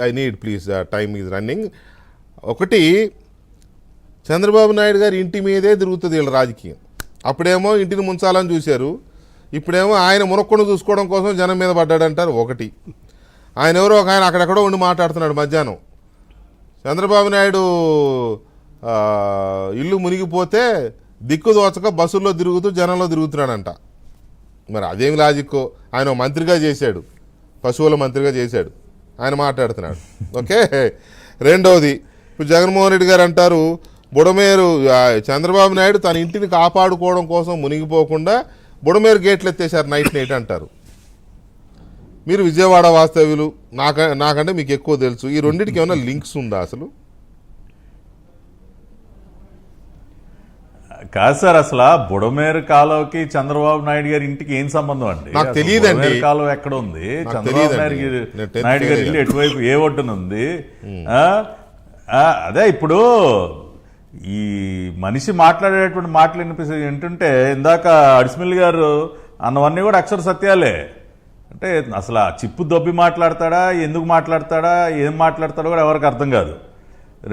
I need please time is running. ఒకటి, చంద్రబాబు నాయుడు గారి ఇంటి మీదే తిరుగుతుంది వీళ్ళ రాజకీయం. అప్పుడేమో ఇంటిని ముంచాలని చూశారు, ఇప్పుడేమో ఆయన మునక్కొండ చూసుకోవడం కోసం జనం మీద పడ్డాడంటారు. ఒకటి, ఆయన ఎవరో ఒక ఆయన అక్కడెక్కడో ఉండి మాట్లాడుతున్నాడు మధ్యాహ్నం. చంద్రబాబు నాయుడు ఇల్లు మునిగిపోతే దిక్కు దోచక బస్సుల్లో తిరుగుతూ జనంలో తిరుగుతున్నాడంట. మరి అదేమి లాజిక్కో? ఆయన మంత్రిగా చేశాడు, పశువుల మంత్రిగా చేశాడు, ఆయన మాట్లాడుతున్నాడు. ఓకే. రెండవది, ఇప్పుడు జగన్మోహన్ రెడ్డి గారు అంటారు బుడమేరు చంద్రబాబు నాయుడు తన ఇంటిని కాపాడుకోవడం కోసం మునిగిపోకుండా బుడమేరు గేట్లు ఎత్తేసారు నైట్ అంటారు. మీరు విజయవాడ వాస్తవ్యులు, నాకంటే మీకు ఎక్కువ తెలుసు. ఈ రెండింటికి ఏమైనా లింక్స్ ఉందా అసలు? కాదు సార్, అసలు బుడమేరు కాలువకి చంద్రబాబు నాయుడు గారి ఇంటికి ఏం సంబంధం అండి? నాకు తెలియదండి. కాలువ ఎక్కడ ఉంది? చంద్రబాబు నాయుడు గారి ఇల్లు ఎటువైపు, ఏ ఒడ్డున ఉంది? అదే ఇప్పుడు ఈ మనిషి మాట్లాడేటువంటి మాటలు వింటుంటే ఇందాక అడిసిమిల్ గారు అన్నవన్నీ కూడా అక్షర సత్యాలే. అంటే అసలు ఆ చిప్పు దొబ్బి మాట్లాడతాడా, ఎందుకు మాట్లాడతాడా, ఏం మాట్లాడతాడో కూడా ఎవరికి అర్థం కాదు.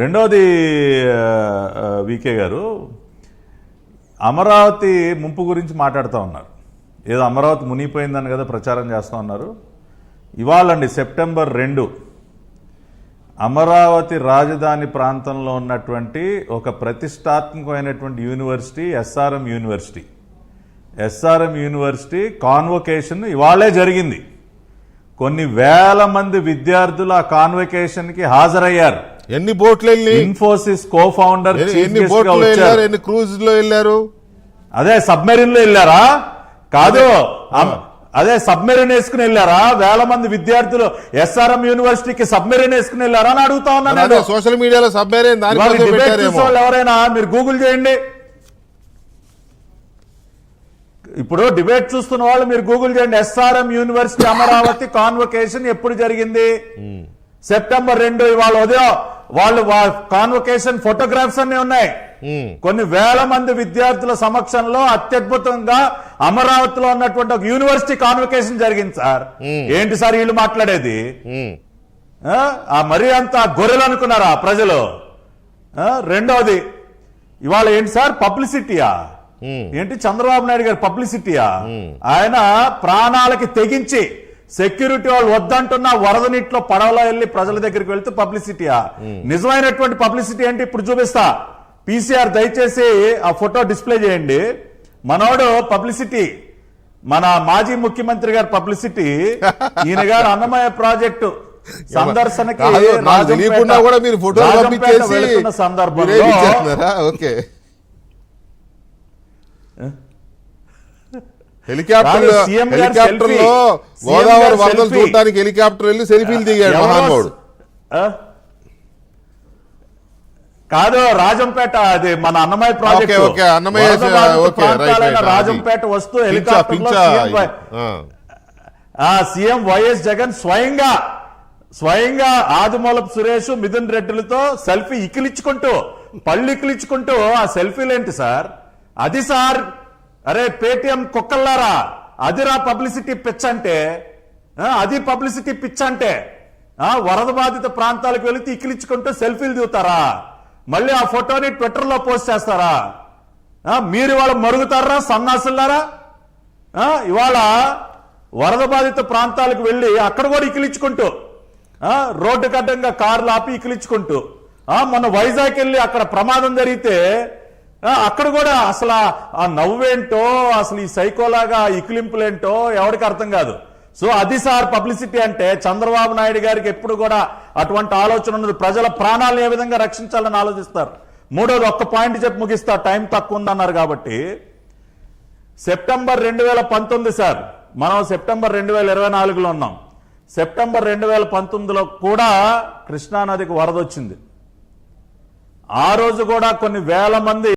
రెండోది, వికే గారు అమరావతి ముంపు గురించి మాట్లాడుతూ ఉన్నారు. ఏదో అమరావతి మునిగిపోయిందని కదా ప్రచారం చేస్తూ ఉన్నారు. ఇవాళండి సెప్టెంబర్ 2 అమరావతి రాజధాని ప్రాంతంలో ఉన్నటువంటి ఒక ప్రతిష్టాత్మకమైనటువంటి యూనివర్సిటీ ఎస్ఆర్ఎం యూనివర్సిటీ కాన్వొకేషన్ ఇవాళే జరిగింది. కొన్ని వేల మంది విద్యార్థులు ఆ కాన్వొకేషన్ కి హాజరయ్యారు. ఎన్ని బోట్లు వెళ్ళి? ఇన్ఫోసిస్ కో-ఫౌండర్ ఎన్ని క్రూజ్ లో వెళ్ళారు? అదే సబ్మెరీన్ లో వెళ్ళారా? కాదు, అదే సబ్మెరీన్ వేసుకుని వెళ్ళారా? వేల మంది విద్యార్థులు ఎస్ఆర్ఎం యూనివర్సిటీకి సబ్మెరీన్ వేసుకుని వెళ్ళారా అని అడుగుతా ఉన్నాను. సోషల్ మీడియాలో సబ్మెరీన్ ఎవరైనా మీరు గూగుల్ చేయండి. ఇప్పుడు డిబేట్ చూస్తున్న వాళ్ళు మీరు గూగుల్ చేయండి. ఎస్ఆర్ఎం యూనివర్సిటీ అమరావతి కాన్వొకేషన్ ఎప్పుడు జరిగింది? సెప్టెంబర్ 2. ఇవాళ ఉదయం వాళ్ళు కాన్వొకేషన్ ఫోటోగ్రాఫ్స్ అన్ని ఉన్నాయి. కొన్ని వేల మంది విద్యార్థుల సమక్షంలో అత్యద్భుతంగా అమరావతిలో ఉన్నటువంటి ఒక యూనివర్సిటీ కాన్వొకేషన్ జరిగింది సార్. ఏంటి సార్ వీళ్ళు మాట్లాడేది? మరీ అంత గొర్రెలు అనుకున్నారా ప్రజలు? రెండవది, ఇవాళ ఏంటి సార్ పబ్లిసిటీయా? ఏంటి చంద్రబాబు నాయుడు గారి పబ్లిసిటీయా? ఆయన ప్రాణాలకి తెగించి సెక్యూరిటీ వాళ్ళు వద్దంటున్నా వరద నీటిలో పడవలో వెళ్ళి ప్రజల దగ్గరికి వెళ్తే పబ్లిసిటీయా? నిజమైనటువంటి పబ్లిసిటీ ఏంటి ఇప్పుడు చూపిస్తా. పీసీఆర్ దయచేసి ఆ ఫోటో డిస్ప్లే చేయండి. మనోడు పబ్లిసిటీ, మన మాజీ ముఖ్యమంత్రి గారి పబ్లిసిటీ. ఈయన గారు అన్నమయ్య ప్రాజెక్టు సందర్శనకి వెళుతున్న సందర్భంలో హెలికాప్టర్ లో గోదావరి వరదలు చూడటానికి హెలికాప్టర్ వెళ్ళి సెల్ఫీలు దిగాడు మహానుభావుడు. కాదు, రాజంపేట, అది మన అన్నమయ్య ప్రాజెక్ట్, రాజంపేట వస్తూ హెలికాప్టర్ లో సీఎం వైఎస్ జగన్ స్వయంగా ఆదిమూలపు సురేష్, మిథున్ రెడ్డిలతో సెల్ఫీ పళ్ళు ఇకిలించుకుంటూ ఆ సెల్ఫీలేంటి సార్? అది సార్, అరే పేటిఎం కుక్కల్లారా, అదిరా పబ్లిసిటీ పిచ్చంటే. అది పబ్లిసిటీ పిచ్చంటే. వరద బాధిత ప్రాంతాలకు వెళితే ఇకిలించుకుంటూ సెల్ఫీలు దిగుతారా? మళ్ళీ ఆ ఫోటోని ట్విట్టర్ లో పోస్ట్ చేస్తారా? మీరు ఇవాళ మరుగుతారా సన్నాసులారా? ఇవాళ వరద బాధిత ప్రాంతాలకు వెళ్ళి అక్కడ కూడా ఇకిలించుకుంటూ, రోడ్డు కడ్డంగా కార్లు ఆపి ఇకిలించుకుంటూ, మొన్న వైజాగ్ వెళ్ళి అక్కడ ప్రమాదం జరిగితే అక్కడ కూడా అసలు ఆ నవ్వేంటో, అసలు ఈ సైకోలాగా ఇకిలింపులేంటో ఎవరికి అర్థం కాదు. సో అది సార్ పబ్లిసిటీ అంటే. చంద్రబాబు నాయుడు గారికి ఎప్పుడు కూడా అటువంటి ఆలోచన ఉన్నది. ప్రజల ప్రాణాలను ఏ విధంగా రక్షించాలని ఆలోచిస్తారు. మూడోది, ఒక్క పాయింట్ చెప్పి ముగిస్తా, టైం తక్కువ ఉందన్నారు కాబట్టి. సెప్టెంబర్ 2019 సార్, మనం సెప్టెంబర్ 2024లో ఉన్నాం. సెప్టెంబర్ 2019లో కూడా కృష్ణానదికి వరద వచ్చింది. ఆ రోజు కూడా కొన్ని వేల మంది